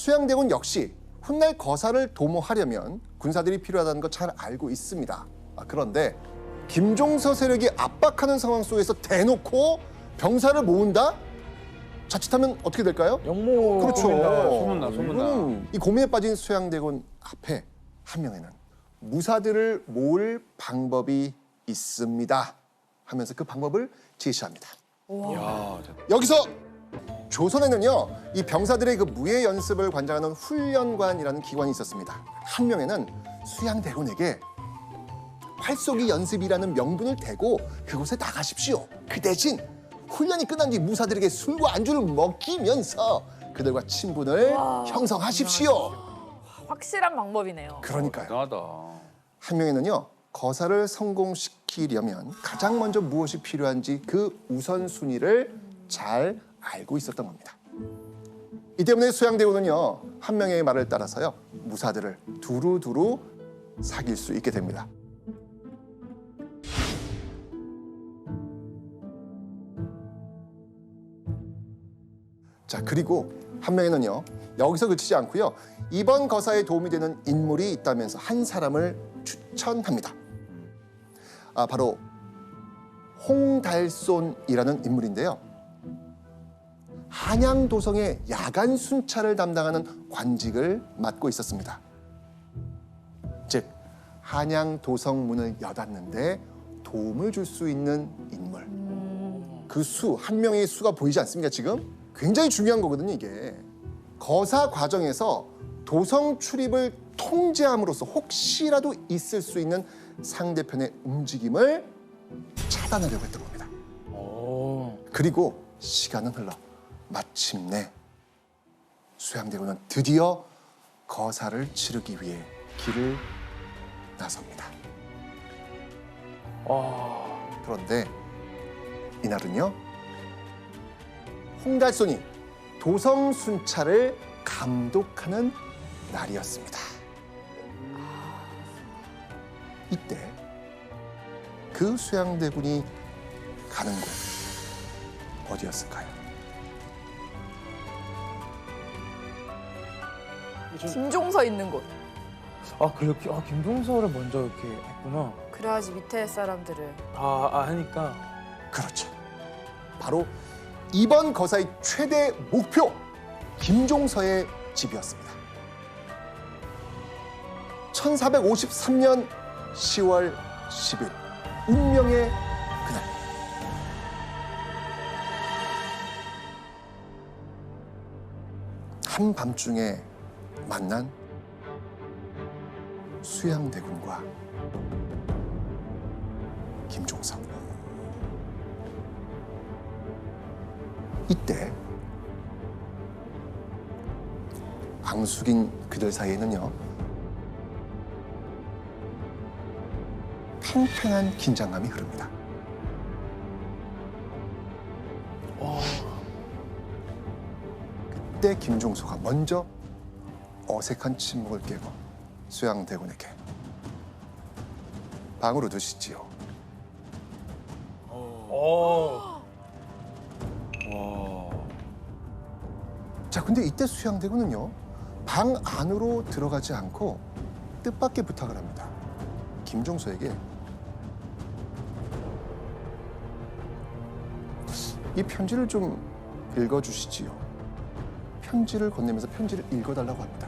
수양대군 역시 훗날 거사를 도모하려면 군사들이 필요하다는 거 잘 알고 있습니다. 그런데 김종서 세력이 압박하는 상황 속에서 대놓고 병사를 모은다? 자칫하면 어떻게 될까요? 영모. 그렇죠. 소문나. 이 고민에 빠진 수양대군 앞에 한명회는 무사들을 모을 방법이 있습니다 하면서 그 방법을 제시합니다. 여기서 조선에는요, 이 병사들의 그 무예 연습을 관장하는 훈련관이라는 기관이 있었습니다. 한명회는 수양대군에게 활쏘기 연습이라는 명분을 대고 그곳에 나가십시오. 그 대신 훈련이 끝난 뒤 무사들에게 술과 안주를 먹이면서 그들과 친분을 형성하십시오. 확실한 방법이네요. 그러니까요. 대단하다. 한명회는요, 거사를 성공시키려면 가장 먼저 무엇이 필요한지 그 우선순위를 잘 알고 있었던 겁니다. 이 때문에 수양대군은요, 한명회의 말을 따라서요, 무사들을 두루두루 사귈 수 있게 됩니다. 자, 그리고 한명회는요, 여기서 그치지 않고요, 이번 거사에 도움이 되는 인물이 있다면서 한 사람을 추천합니다. 바로 홍달손이라는 인물인데요. 한양도성의 야간 순찰을 담당하는 관직을 맡고 있었습니다. 즉, 한양도성 문을 여닫는데 도움을 줄 수 있는 인물. 그 수, 한명의 수가 보이지 않습니까, 지금? 굉장히 중요한 거거든요, 이게. 거사 과정에서 도성 출입을 통제함으로써 혹시라도 있을 수 있는 상대편의 움직임을 차단하려고 했던 겁니다. 그리고 시간은 흘러 마침내 수양대군은 드디어 거사를 치르기 위해 길을 나섭니다. 그런데 이날은요, 홍달손이 도성 순찰을 감독하는 날이었습니다. 이때 그 수양대군이 가는 곳 어디였을까요? 김종서 있는 곳. 그래요? 김종서를 먼저 이렇게 했구나. 그래야지 밑에 사람들을. 하니까. 그렇죠. 바로 이번 거사의 최대 목표, 김종서의 집이었습니다. 1453년 10월 10일, 운명의 그날. 한밤중에 만난 수양대군과 김종서. 이때 앙숙인 그들 사이에는요, 팽팽한 긴장감이 흐릅니다. 그때 김종서가 먼저 어색한 침묵을 깨고 수양대군에게 방으로 드시지요. 자, 근데 이때 수양대군은요, 방 안으로 들어가지 않고 뜻밖의 부탁을 합니다. 김종서에게 이 편지를 좀 읽어주시지요. 편지를 건네면서 편지를 읽어달라고 합니다.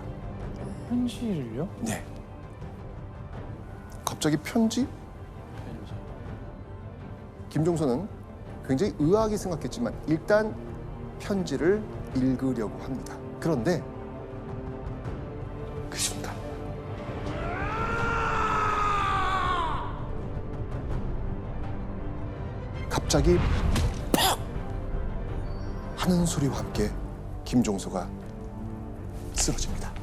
편지를요? 네. 갑자기 편지? 김종서는 굉장히 의아하게 생각했지만 일단 편지를 읽으려고 합니다. 그런데 그 순간 갑자기 퍽 하는 소리와 함께 김종서가 쓰러집니다.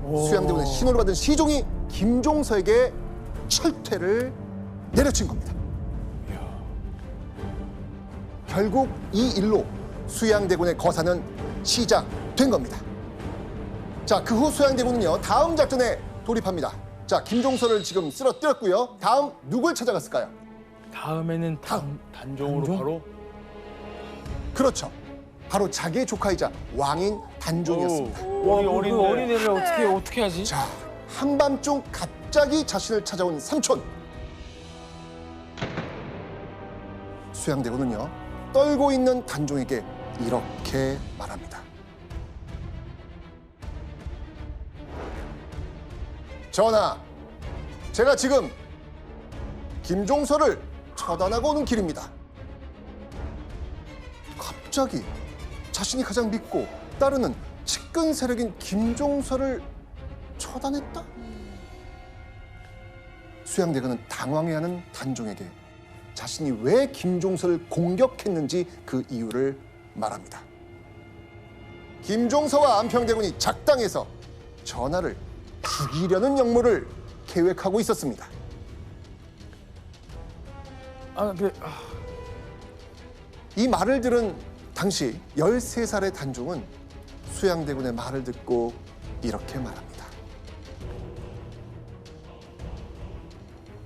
수양대군의 신호를 받은 시종이 김종서에게 철퇴를 내려친 겁니다. 결국 이 일로 수양대군의 거사는 시작된 겁니다. 자, 그 후 수양대군은요, 다음 작전에 돌입합니다. 자, 김종서를 지금 쓰러뜨렸고요. 다음 누굴 찾아갔을까요? 다음에는 단종으로 단종? 바로? 그렇죠. 바로 자기의 조카이자 왕인 단종이었습니다. 와, 어린데. 그 어린애를 어떻게 하지? 자, 한밤중 갑자기 자신을 찾아온 삼촌. 수양대군은요, 떨고 있는 단종에게 이렇게 말합니다. 전하, 제가 지금 김종서를 처단하고 오는 길입니다. 갑자기 자신이 가장 믿고 따르는 측근 세력인 김종서를 처단했다? 수양대군은 당황해하는 단종에게 자신이 왜 김종서를 공격했는지 그 이유를 말합니다. 김종서와 안평대군이 작당해서 전하를 죽이려는 역모를 계획하고 있었습니다. 이 말을 들은 당시 13살의 단종은 수양대군의 말을 듣고 이렇게 말합니다.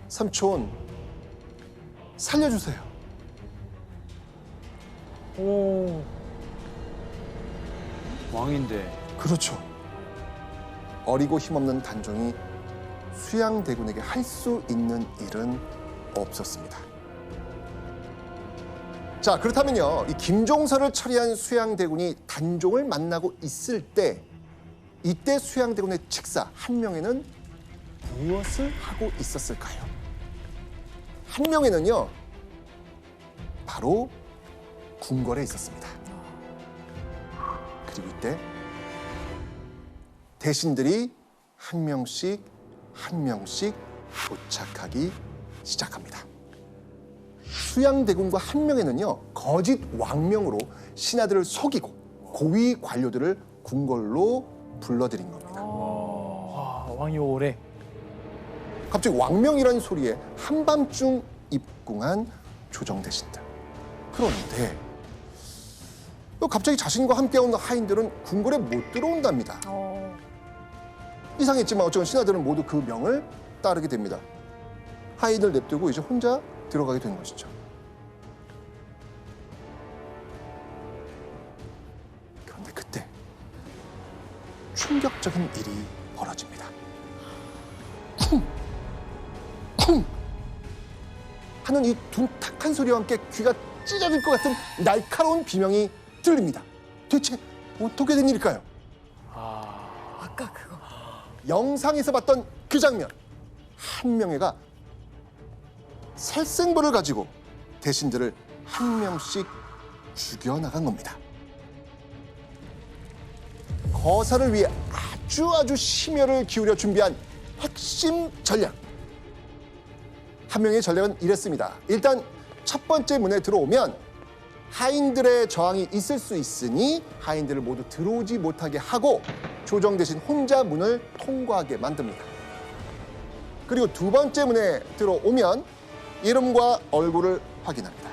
삼촌, 살려주세요. 오, 왕인데. 그렇죠. 어리고 힘없는 단종이 수양대군에게 할 수 있는 일은 없었습니다. 자, 그렇다면요, 이 김종서를 처리한 수양대군이 단종을 만나고 있을 때, 이때 수양대군의 직사 한 명에는 무엇을 하고 있었을까요? 한 명에는요, 바로 궁궐에 있었습니다. 그리고 이때 대신들이 한 명씩 도착하기 시작합니다. 수양대군과 한 명에는요, 거짓 왕명으로 신하들을 속이고 고위 관료들을 궁궐로 불러들인 겁니다. 와, 왕이 오래. 갑자기 왕명이라는 소리에 한밤중 입궁한 조정대신들. 그런데 갑자기 자신과 함께 온 하인들은 궁궐에 못 들어온답니다. 이상했지만 어쩌면 신하들은 모두 그 명을 따르게 됩니다. 하인을 냅두고 이제 혼자 들어가게 된 것이죠. 그런데 그때 충격적인 일이 벌어집니다. 쿵! 쿵! 하는 이 둔탁한 소리와 함께 귀가 찢어질 것 같은 날카로운 비명이 들립니다. 대체 어떻게 된 일일까요? 아까 그거. 영상에서 봤던 그 장면. 한명회가 살생부를 가지고 대신들을 한 명씩 죽여나간 겁니다. 거사를 위해 아주 심혈을 기울여 준비한 핵심 전략. 한명의 전략은 이랬습니다. 일단 첫 번째 문에 들어오면 하인들의 저항이 있을 수 있으니 하인들을 모두 들어오지 못하게 하고 조정 대신 혼자 문을 통과하게 만듭니다. 그리고 두 번째 문에 들어오면 이름과 얼굴을 확인합니다.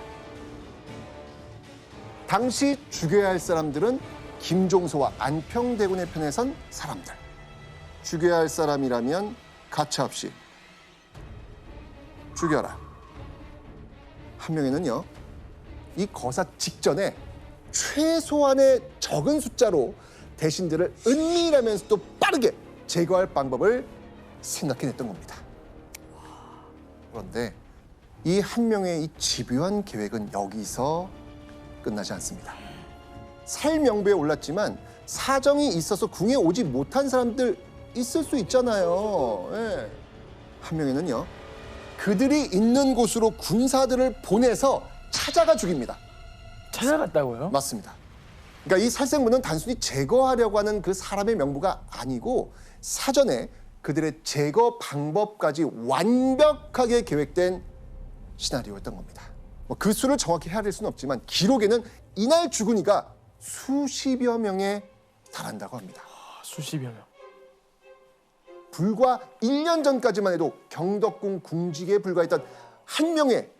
당시 죽여야 할 사람들은 김종서와 안평대군의 편에 선 사람들. 죽여야 할 사람이라면 가차없이 죽여라. 한 명에는요, 이 거사 직전에 최소한의 적은 숫자로 대신들을 은밀하면서도 빠르게 제거할 방법을 생각해냈던 겁니다. 그런데 이 한 명의 이 집요한 계획은 여기서 끝나지 않습니다. 살명부에 올랐지만 사정이 있어서 궁에 오지 못한 사람들 있을 수 있잖아요. 예. 한 명에는요, 그들이 있는 곳으로 군사들을 보내서 찾아가 죽입니다. 찾아갔다고요? 맞습니다. 그러니까 이 살생부는 단순히 제거하려고 하는 그 사람의 명부가 아니고 사전에 그들의 제거 방법까지 완벽하게 계획된 시나리오였던 겁니다. 그 수를 정확히 헤아릴 수는 없지만 기록에는 이날 죽은 이가 수십여 명에 달한다고 합니다. 수십여 명. 불과 1년 전까지만 해도 경덕궁 궁직에 불과했던 한 명의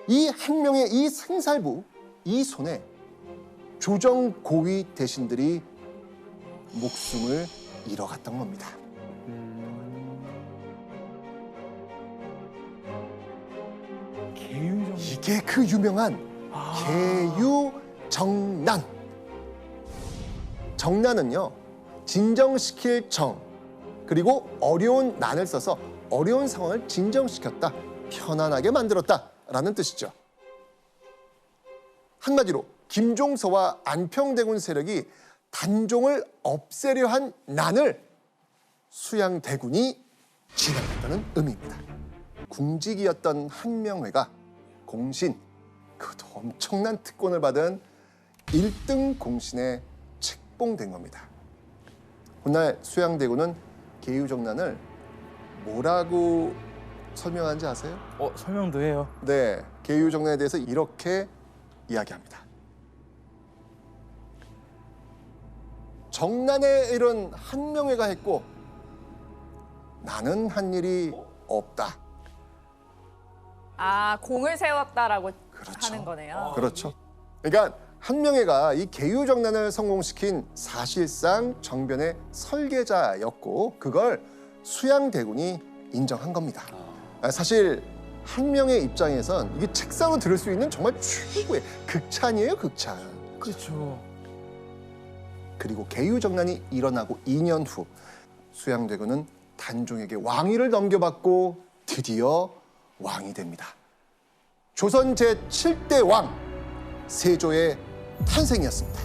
이 생살부, 이 손에 조정 고위 대신들이 목숨을 잃어갔던 겁니다. 개유정. 이게 그 유명한 개유 정난. 정난은요, 진정시킬 정, 그리고 어려운 난을 써서 어려운 상황을 진정시켰다, 편안하게 만들었다라는 뜻이죠. 한마디로 김종서와 안평대군 세력이 단종을 없애려 한 난을 수양대군이 진압했다는 의미입니다. 궁직이었던 한명회가 공신, 그것도 엄청난 특권을 받은 1등 공신에 책봉된 겁니다. 훗날 수양대군은 계유정난을 뭐라고 설명하는지 아세요? 설명도 해요. 네, 계유정난에 대해서 이렇게 이야기합니다. 정난의 일은 한명회가 했고 나는 한 일이 없다. 아, 공을 세웠다라고 그렇죠. 하는 거네요. 그렇죠. 그러니까 한명회가 이 계유정난을 성공시킨 사실상 정변의 설계자였고 그걸 수양대군이 인정한 겁니다. 사실 한명의 입장에선 이게 책상으로 들을 수 있는 정말 최고의 극찬이에요, 극찬. 그렇죠. 그리고 계유정난이 일어나고 2년 후 수양대군은 단종에게 왕위를 넘겨받고 드디어 왕이 됩니다. 조선 제7대 왕 세조의 탄생이었습니다.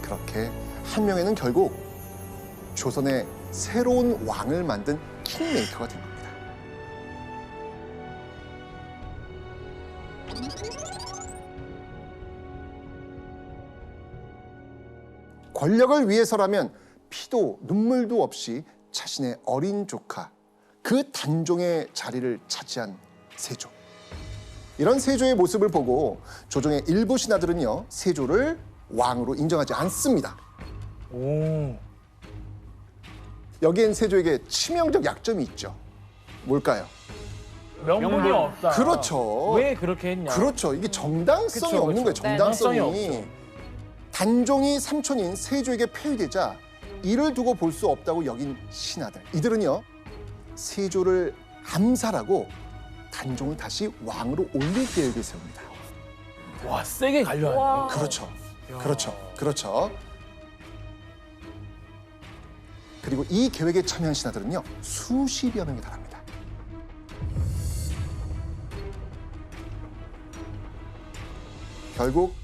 그렇게 한명회는 결국 조선의 새로운 왕을 만든 킹메이커가 된 겁니다. 권력을 위해서라면 피도 눈물도 없이 자신의 어린 조카 그 단종의 자리를 차지한 세조. 이런 세조의 모습을 보고 조정의 일부 신하들은요, 세조를 왕으로 인정하지 않습니다. 오. 여기엔 세조에게 치명적 약점이 있죠. 뭘까요? 명분이 없다. 그렇죠. 왜 그렇게 했냐? 그렇죠. 이게 정당성이 그쵸, 없는 거예요. 그쵸. 정당성이. 정당성이 없죠. 단종이 삼촌인 세조에게 폐위되자 이를 두고 볼 수 없다고 여긴 신하들. 이들은요, 세조를 암살하고 단종을 다시 왕으로 올릴 계획을 세웁니다. 와, 세게 갈려하네. 와. 그렇죠. 야. 그렇죠. 그리고 이 계획에 참여한 신하들은요, 수십여 명에 달합니다. 결국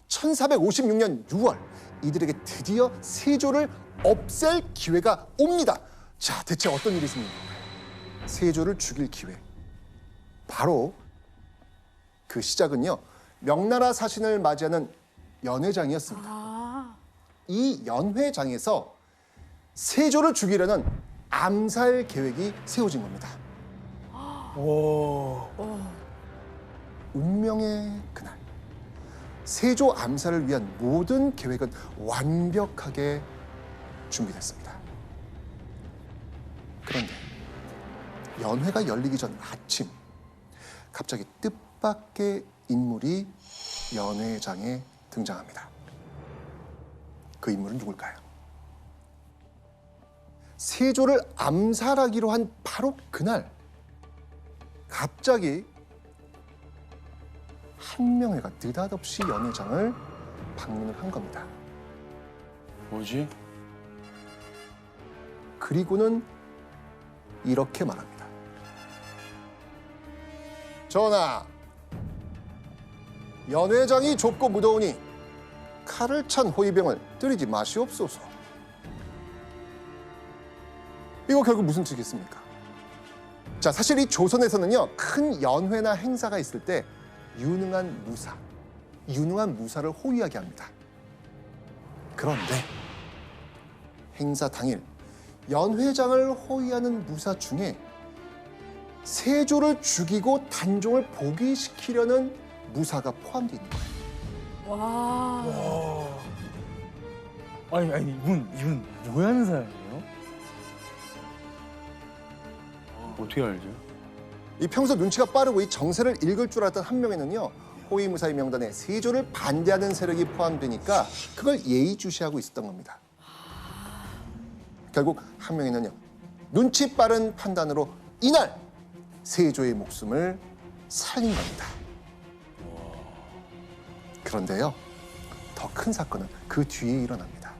1456년 6월 이들에게 드디어 세조를 없앨 기회가 옵니다. 자, 대체 어떤 일이 있습니까? 세조를 죽일 기회. 바로 그 시작은요, 명나라 사신을 맞이하는 연회장이었습니다. 아, 이 연회장에서 세조를 죽이려는 암살 계획이 세워진 겁니다. 오. 운명의 그날, 세조 암살을 위한 모든 계획은 완벽하게 준비됐습니다. 그런데 연회가 열리기 전 아침, 갑자기 뜻밖의 인물이 연회장에 등장합니다. 그 인물은 누굴까요? 세조를 암살하기로 한 바로 그날, 갑자기 한명회가 느닷없이 연회장을 방문을 한 겁니다. 뭐지? 그리고는 이렇게 말합니다. 전하, 연회장이 좁고 무더우니 칼을 찬 호위병을 들이지 마시옵소서. 이거 결국 무슨 뜻이겠습니까? 자, 사실 이 조선에서는요, 큰 연회나 행사가 있을 때 유능한 무사를 호위하게 합니다. 그런데 행사 당일 연회장을 호위하는 무사 중에 세조를 죽이고 단종을 복위시키려는 무사가 포함되어 있는 거예요. 와. 아니 이분 뭐 하는 사람이에요? 어떻게 알죠? 이 평소 눈치가 빠르고 이 정세를 읽을 줄 알았던 한명회는요, 호위무사의 명단에 세조를 반대하는 세력이 포함되니까 그걸 예의주시하고 있었던 겁니다. 결국 한명회는요, 눈치 빠른 판단으로 이날 세조의 목숨을 살린 겁니다. 그런데요, 더 큰 사건은 그 뒤에 일어납니다.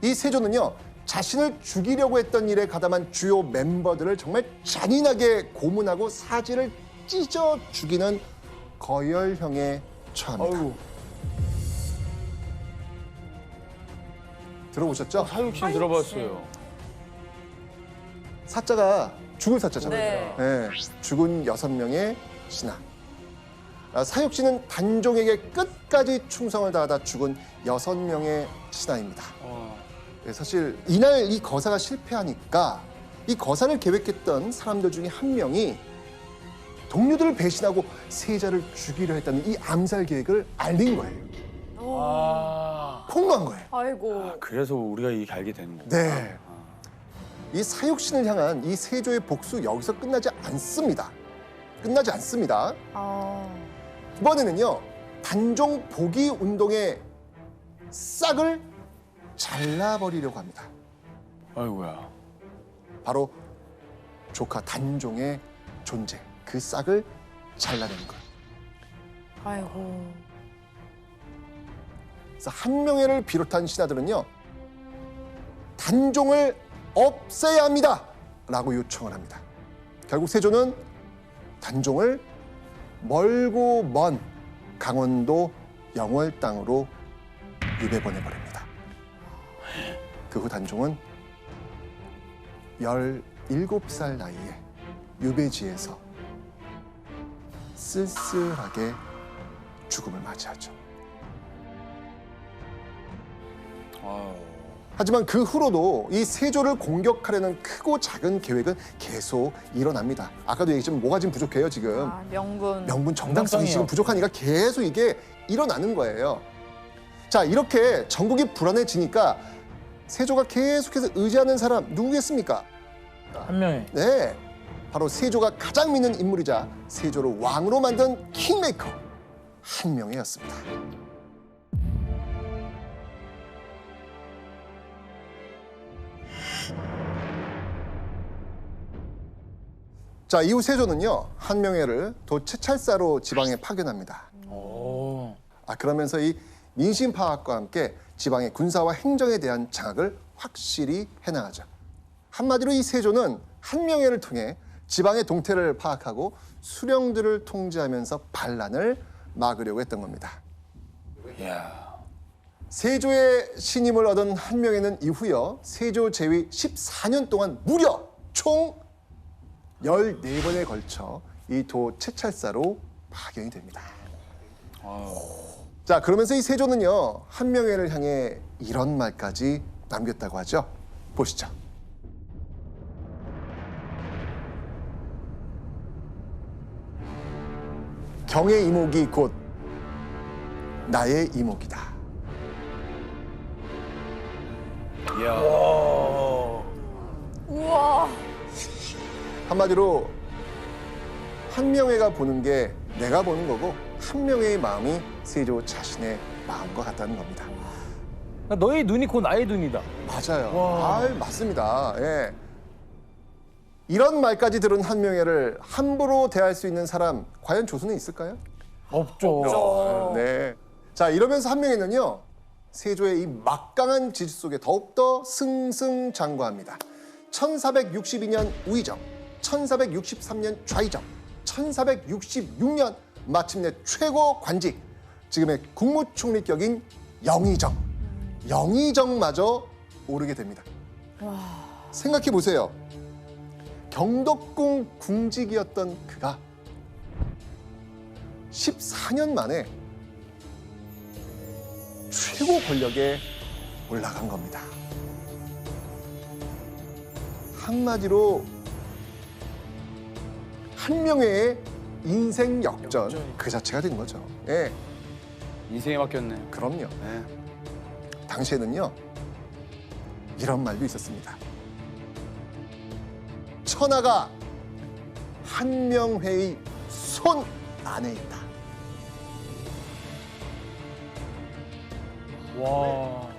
이 세조는요, 자신을 죽이려고 했던 일에 가담한 주요 멤버들을 정말 잔인하게 고문하고 사지를 찢어 죽이는 거열형에 처합니다. 아이고. 들어보셨죠? 사육신 들어봤어요. 사자가 죽을 사자잖아요. 네. 죽은 6명의 신하. 사육신은 단종에게 끝까지 충성을 다하다 죽은 6명의 신하입니다. 사실 이날 이 거사가 실패하니까 이 거사를 계획했던 사람들 중에 한 명이 동료들을 배신하고 세자를 죽이려 했다는 이 암살 계획을 알린 거예요. 아. 폭로한 거예요. 아이고. 그래서 우리가 이게 알게 되는 거구나. 네. 이 사육신을 향한 이 세조의 복수 여기서 끝나지 않습니다. 끝나지 않습니다. 이번에는요, 단종 복위 운동의 싹을 잘라버리려고 합니다. 아이고야. 바로 조카 단종의 존재, 그 싹을 잘라내는 거예요. 아이고. 그래서 한명회를 비롯한 신하들은요, 단종을 없애야 합니다! 라고 요청을 합니다. 결국 세조는 단종을 멀고 먼 강원도 영월 땅으로 유배 보내버립니다. 그 후 단종은 17살 나이에 유배지에서 쓸쓸하게 죽음을 맞이하죠. 아유. 하지만 그 후로도 이 세조를 공격하려는 크고 작은 계획은 계속 일어납니다. 아까도 얘기했지만 뭐가 지금 부족해요, 지금. 명분. 명분 정당성이 지금 정당성이요. 부족하니까 계속 이게 일어나는 거예요. 자, 이렇게 전국이 불안해지니까 세조가 계속해서 의지하는 사람 누구겠습니까? 한 명에. 네, 바로 세조가 가장 믿는 인물이자 세조를 왕으로 만든 킹메이커 한명회였습니다. 자, 이후 세조는요, 한명회를 도채찰사로 지방에 파견합니다. 오. 그러면서 이 민심 파악과 함께 지방의 군사와 행정에 대한 장악을 확실히 해나가죠. 한마디로 이 세조는 한명회를 통해 지방의 동태를 파악하고 수령들을 통제하면서 반란을 막으려고 했던 겁니다. 이야. 세조의 신임을 얻은 한명회는 이후요, 세조 재위 14년 동안 무려 총 14번에 걸쳐 이 도채찰사로 파견이 됩니다. 아유. 자, 그러면서 이 세조는요, 한명회를 향해 이런 말까지 남겼다고 하죠. 보시죠. 경의 이목이 곧 나의 이목이다. 이야. 우와. 한마디로 한명회가 보는 게 내가 보는 거고 한명회의 마음이 세조 자신의 마음과 같다는 겁니다. 너의 눈이 곧 나의 눈이다. 맞아요. 와. 맞습니다. 예. 이런 말까지 들은 한명회를 함부로 대할 수 있는 사람 과연 조선에 있을까요? 없죠. 네. 자, 이러면서 한명회는요, 세조의 이 막강한 지지 속에 더욱더 승승장구합니다. 1462년 우의정, 1463년 좌의정, 1466년 마침내 최고 관직, 지금의 국무총리격인 영의정, 영의정마저 오르게 됩니다. 생각해 보세요. 경덕궁 궁직이었던 그가 14년 만에 최고 권력에 올라간 겁니다. 한마디로 한명회의 인생 역전 그 자체가 된 거죠. 예, 인생에 맡겼네. 그럼요. 네. 당시에는요, 이런 말도 있었습니다. 천하가 한명회의 손 안에 있다. 와.